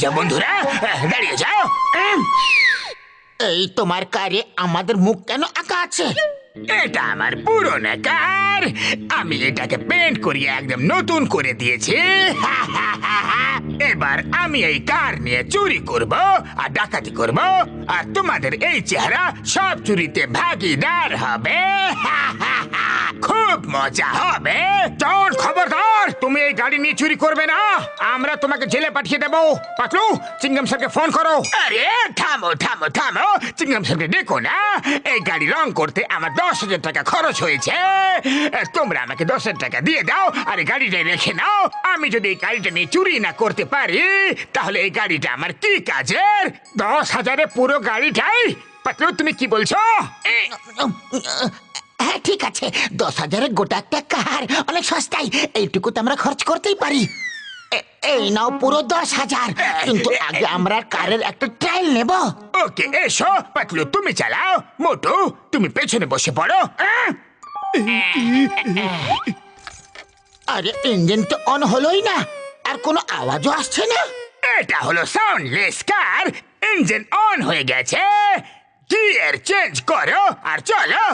যাও বন্ধুরা, দাঁড়িয়ে যাও। এই তোমার কারে আমাদের মুখ কেন আঁকা আছে? এটা আমার পুরনো কার, আমি এটাকে পেন্ট করিয়ে একদম নতুন করে দিয়েছি। এবার আমি এই কার নিয়ে চুরি করব আর ডাকাতি করব, আর তোমাদের এই চেহারা সব চুরিতে ভাগিদার হবে। খুব মজা হবে। জন, খবরদার, তুমি এই গাড়ি নিয়ে চুরি করবে না, আমরা তোমাকে জেলে পাঠিয়ে দেবো। পাতলু, চিংগাম স্যারকে ফোন করো। আরে থামো থামো থামো, চিংগাম স্যারকে ডেকো না। এই গাড়ি রং করতে আমার 10,000 টাকা খরচ হয়েছে। তোমরা আমাকে 10,000 টাকা দিয়ে দাও আর এই গাড়িটা রেখে নাও। আমি যদি এই গাড়িটা নিয়ে চুরি না করতে পারি তাহলে এই গাড়িটা আমার কি কাজের? 10,000-এ পুরো গাড়িটাই? পাতলু, তুমি কি বলছো? হ্যাঁ ঠিক আছে, 10,000-এর গোটা একটা কার অনেক সস্তায়, এইটুকু তো আমরা খরচ করতেই পারি। এই নাও পুরো 10,000, কিন্তু আগে আমরা কারের একটা ট্রায়াল নেব। ওকে, এসো। পাতলু, তুমি চালাও, মোটু তুমি পেছনে বসে পড়ো। আরে ইঞ্জিন তো অন হলোই না, আর কোনো আওয়াজও আসছে না। এটা হলো সাউন্ডলেস কার, ইঞ্জিন অন হয়ে গেছে। গিয়ার চেঞ্জ করো আর চলো।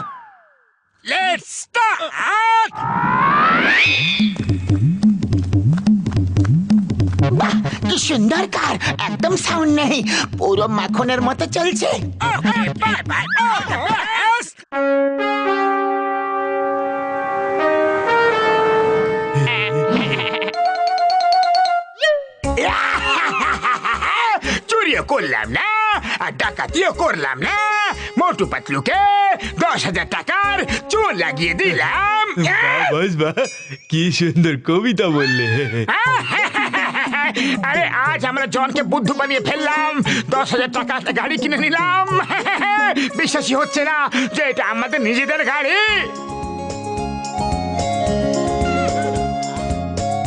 Let's start. বাহ, কি সুন্দর কার, একদম সাউন্ড নেই, পুরো মাখনের মতো চলছে। Okay, bye bye, all the best. চুরিও করলাম না আর ডাকাতিও করলাম না, মোটু পাতলুকে 10,000 টাকার চুন লাগিয়ে দিলাম। বাস বাহ, কি সুন্দর কবিতা বললে। আরে আজ আমরা জনকে বুদ্ধু বানিয়ে ফেললাম, 10,000 টাকা একটা গাড়ি কিনে নিলাম। বিশ্বাসই হচ্ছে না যে এটা আমাদের নিজেদের গাড়ি।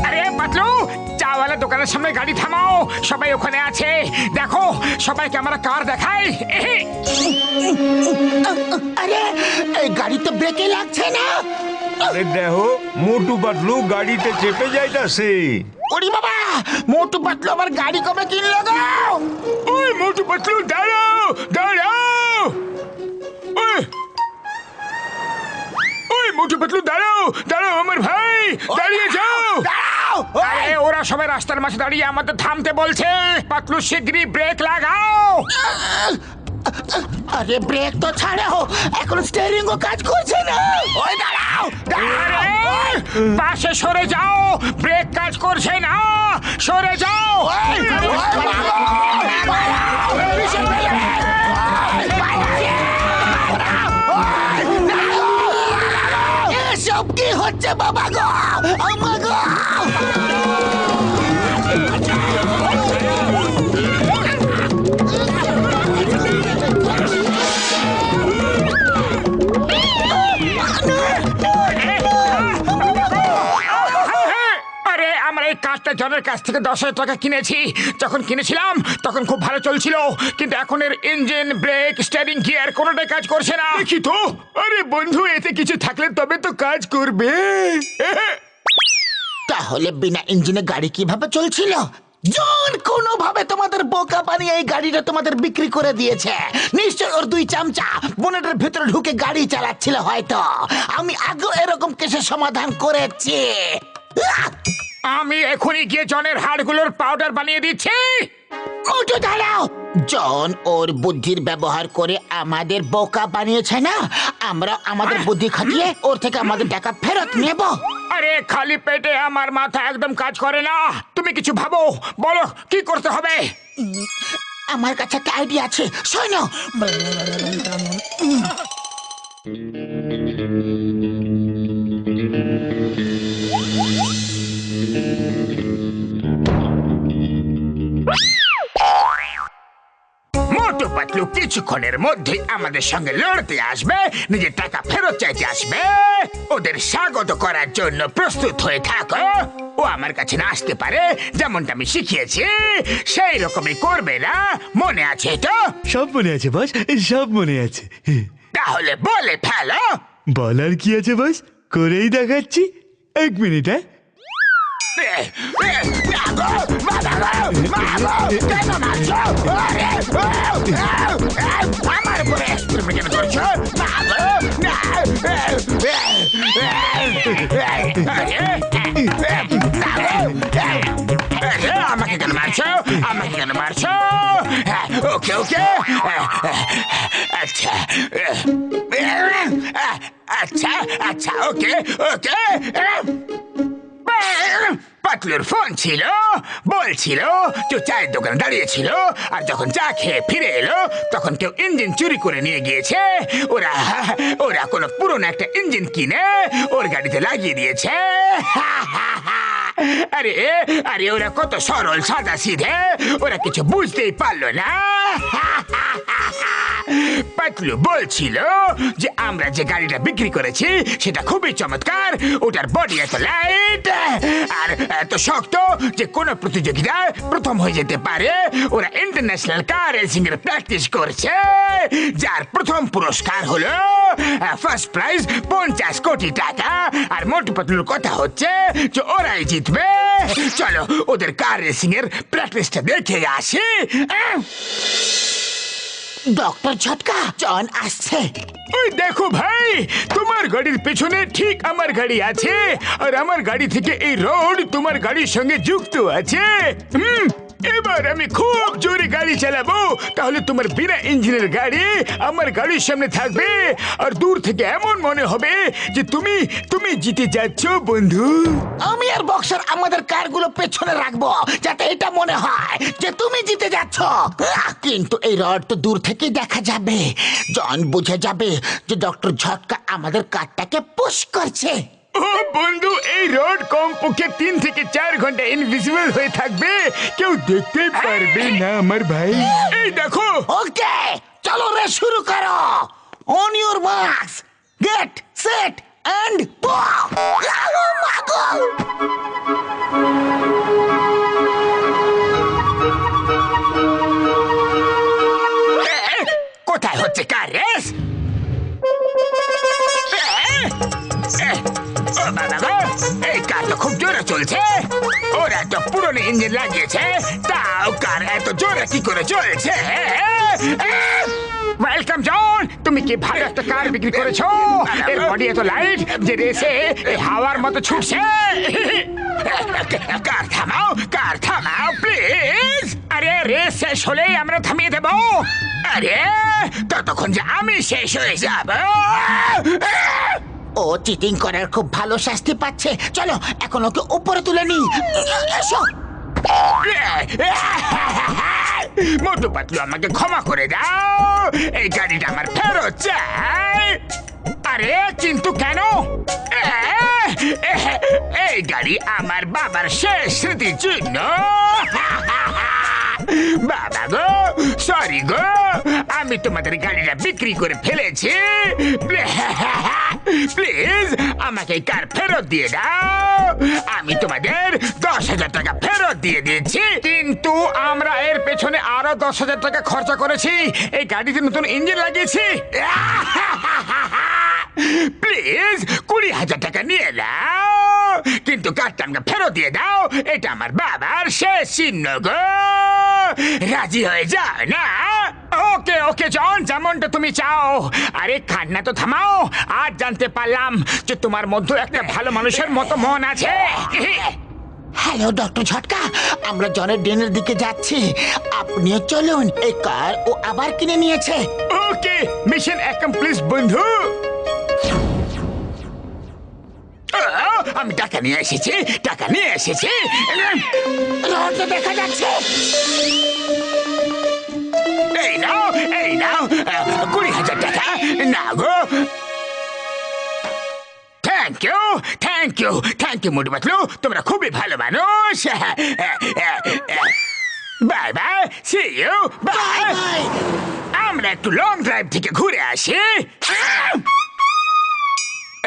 আরে পাতলু, চাওয়ালা দোকানের সামনে গাড়ি থামাও, সবাই ওখানে আছে, দেখো সবাইকে আমরা কার দেখাই। আরে এই গাড়ি তো ব্রেকে লাগছে না। আরে দেখো, মোটু পাতলু গাড়িতে চেপে যাইতাছে। ওরে বাবা, মোটু পাতলু আবার গাড়ি কবে কিনলো গো? ওই মোটু পাতলু, দাঁড়াও দাঁড়াও। ওই মোটু পাতলু, দাঁড়াও দাঁড়াও আমার ভাই, দাঁড়িয়ে যাও। আরে ওরা সবাই রাস্তার মাঝে দাঁড়িয়ে আমাদের থামতে বলছে। পাতলু, শিগগিরই ব্রেক লাগাও। আরে ব্রেক তো ছাড়ো, এখন স্টিয়ারিং ও কাজ করছে না। ওই দাঁড়াও, পাশে সরে যাও, ব্রেক কাজ করছে না, সরে যাও। এসব কি হচ্ছে বাবা গো, আমা গো। আরে আমরা এই কাজটা জনের কাছ থেকে 10,000 টাকা কিনেছি। যখন কিনেছিলাম তখন খুব ভালো চলছিল, কিন্তু এখন এর ইঞ্জিন, ব্রেক, স্টিয়ারিং, গিয়ার কোনোটাই কাজ করছে না। দেখি তো। আরে বন্ধু, এতে কিছু থাকলে তবে তো কাজ করবে। তাহলে বিনা ইঞ্জিনে গাড়ি কিভাবে চলছিল? জন কোনোভাবে তোমাদের বোকা বানিয়ে এই গাড়িটা তোমাদের বিক্রি করে দিয়েছে। নিশ্চয় ওর দুই চামচা বনেটের ভিতরে ঢুকে গাড়ি চালাচ্ছিল হয়তো। আমি আগে এরকম কেসের সমাধান করেছি। আমি এখনই গিয়ে জনের হাড়গুলোর পাউডার বানিয়ে দিচ্ছি। মোটু দাঁড়াও, জন ওর বুদ্ধির ব্যবহার করে আমাদের বোকা বানিয়েছে না, আমরা আমাদের বুদ্ধি খাটিয়ে ওর থেকে আমাদের টাকা ফেরত নেব। আরে খালি পেটে আমার মাথা একদম কাজ করে না, তুমি কিছু ভাবো, বলো কি করতে হবে। আমার কাছে একটা আইডিয়া আছে, শোনো। মোটু পাতলু কিছুক্ষণের মধ্যে আমাদের সঙ্গে লড়তে আসবে, নিজের টাকা ফেরত চাইতে আসবে। ওদের স্বাগত করার জন্য প্রস্তুত হয়ে থাকো। ও আমার কাছে না আসতে পারে, যেমনটা আমি শিখিয়েছি সেই রকমই করবে না, মনে আছে তো? সব মনে আছে বস, সব মনে আছে। তাহলে বলে ফেলো। বলার কি আছে বস, করেই দেখাচ্ছি। 1 মিনিট। হ্যাঁ, কেন মারছো? আরে, আমার উপরে তুমি কেন করছো? আমাকে কেন মারছো? আমাকে কেন মারছো? ওকে ওকে, আচ্ছা আচ্ছা আচ্ছা, ওকে ওকে। পাতলুর ফোন ছিল, বলছিল যে চায়ের দোকানে দাঁড়িয়েছিল, আর যখন চা খেয়ে ফিরে এলো তখন কেউ ইঞ্জিন চুরি করে নিয়ে গিয়েছে। ওরা ওরা কোনো পুরনো একটা ইঞ্জিন কিনে ওর গাড়িতে লাগিয়ে দিয়েছে। আরে আরে, ওরা কত সরল সাদা সিধে, ওরা কিছু বুঝতেই পারলো না। পাতলু বলছিল যে আমরা যে গাড়িটা বিক্রি করেছি সেটা খুবই চমৎকার, ওটার বডি এত লাইট আর এত শক্ত যে কোনো প্রতিযোগিতায় প্রথম হয়ে যেতে পারে। ওরা ইন্টারন্যাশনাল কার রেসিং এর প্র্যাকটিস করছে, যার প্রথম পুরস্কার হলো ফার্স্ট প্রাইজ 50 কোটি টাকা। আর মোটু পাতলুর কথা হচ্ছে যে ওরাই জিতবে। চলো ওদের কার রেসিং এর প্র্যাকটিসটা দেখে আসি। ডক্টর ঝটকা, জন আসছে। ওই দেখো ভাই, তোমার গাড়ির পেছনে ঠিক আমার গাড়ি আছে, আর আমার গাড়ি থেকে এই রোড তোমার গাড়ির সঙ্গে যুক্ত আছে। এবার আমি খুব জোরে গাড়ি চালাবো, তাহলে তোমার বিনা ইঞ্জিনের গাড়ি আমার গাড়ির সামনে থাকবে, আর দূর থেকে এমন মনে হবে যে তুমি তুমি জিতে যাচ্ছ বন্ধু। আমি আর বক্সার আমাদের কারগুলো পেছনে রাখবো যাতে এটা মনে হয় যে তুমি জিতে যাচ্ছ। কিন্তু এই রড তো দূর থেকেই দেখা যাবে, জন বুঝে যাবে যে ডক্টর ঝটকা আমাদের কারটাকে পুশ করছে। ও বন্ধু, এই রোড কমপক্ষে 3 থেকে 4 ঘন্টা ইনভিজিবল হয়ে থাকবে, কেউ দেখতে পারবে না আমার ভাই। এই দেখো। ওকে, চলো রে, শুরু করো। On your marks, get set and কোথায় হচ্ছে কার রেস? এই কার তো খুব জোরে চলছে, ওরা তো পুরনো ইঞ্জিন লাগিয়েছে, তাও কার এত জোরে কি করে চলছে? ওয়েলকাম জন, তুমি কি ভালো একটা কার বিক্রি করেছো? এর বডি এত লাইট যে রেসে হাওয়ার মতো ছুটছে। কার থামাও প্লিজ। আরে রেস শেষ হলেই আমরা থামিয়ে দেবো। আরে ততক্ষণ যে আমি শেষ হয়ে যাব। ও চিটিং করার খুব ভালো শাস্তি পাচ্ছে। চলো এখন ওকে উপরে তুলে নি। এসো। মোটু পাতলু, আমাকে ক্ষমা করে দাও, এই গাড়িটা আমার ফেরত চাই। আরে কিন্তু কেন? এই গাড়ি আমার বাবার শেষ স্মৃতির জন্য। বাবা গো, সরি গো, আমি তোমাদের গাড়িটা বিক্রি করে ফেলেছি। প্লিজ আমাকে কার ফেরত দিয়ে দাও। আমি তোমাদের 10,000 টাকা ফেরত দিয়ে দিচ্ছি, কিন্তু আমরা এর পেছনে আরো 10,000 টাকা খরচা করেছি, এই গাড়িতে নতুন ইঞ্জিন লাগিয়েছি। প্লিজ 20,000 টাকা নিয়ে নাও, কিন্তু কারটা আমাকে ফেরত দিয়ে দাও, এটা আমার বাবার শেষ চিহ্ন গো। রাজি হয়ে যাও না? ওকে ওকে জন, যেমনটা তুমি চাও। আরে কান্না তো থামাও, আজ জানতে পারলাম যে তোমার মধ্যে একটা ভালো মানুষের মতো মন আছে। হ্যালো ডক্টর ঝটকা, আমরা জনের ডেনের দিকে যাচ্ছি, আপনিও চলুন। এই কার ও আবার কিনে নিয়েছে। ওকে, মিশন অ্যাকমপ্লিশ বন্ধু। আমি টাকা নিয়ে এসেছি, টাকা নিয়ে এসেছি। রডটা দেখা যাচ্ছে। এই নাও 20,000 টাকা না গো। থ্যাংক ইউ মোটু পাতলু, তোমরা খুবই ভালো মানুষ। Bye bye, see you, bye. আমরা একটু লং ড্রাইভ থেকে ঘুরে আসি।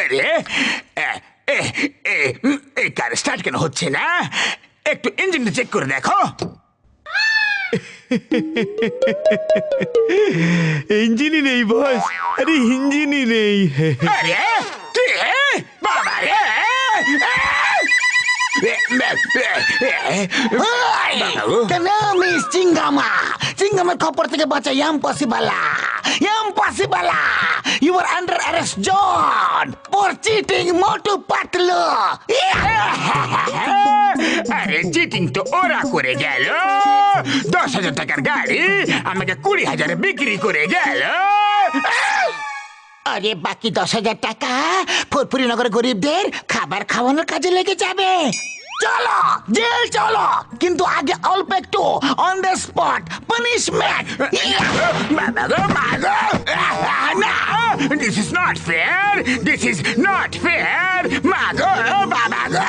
আরে এই কার স্টার্ট কেন হচ্ছে না? একটু ইঞ্জিনটা চেক করে দেখো। ইঞ্জিনই নেই বস, আরে ইঞ্জিনই নেই। আরে কি বাবা রে, মিস চিঙ্গামা চিঙ্গামার খবর থেকে বাঁচা impossible impossible you are under arrest John for cheating Motu Patlu আরে চিটিং তো ওরা করে গেল 10,000 টাকার গাড়ি আমাকে 20,000 বিক্রি করে গেল আরে বাকি 10,000 টাকা ফুরফুরি নগর গরিবদের খাবার খাওয়ানোর কাজে লেগে যাবে চলো জেল চলো কিন্তু আগে অল্প একটু অন দ্য স্পট পানিশমেন্ট না this is not fair this is not fair মাগো বাবা গো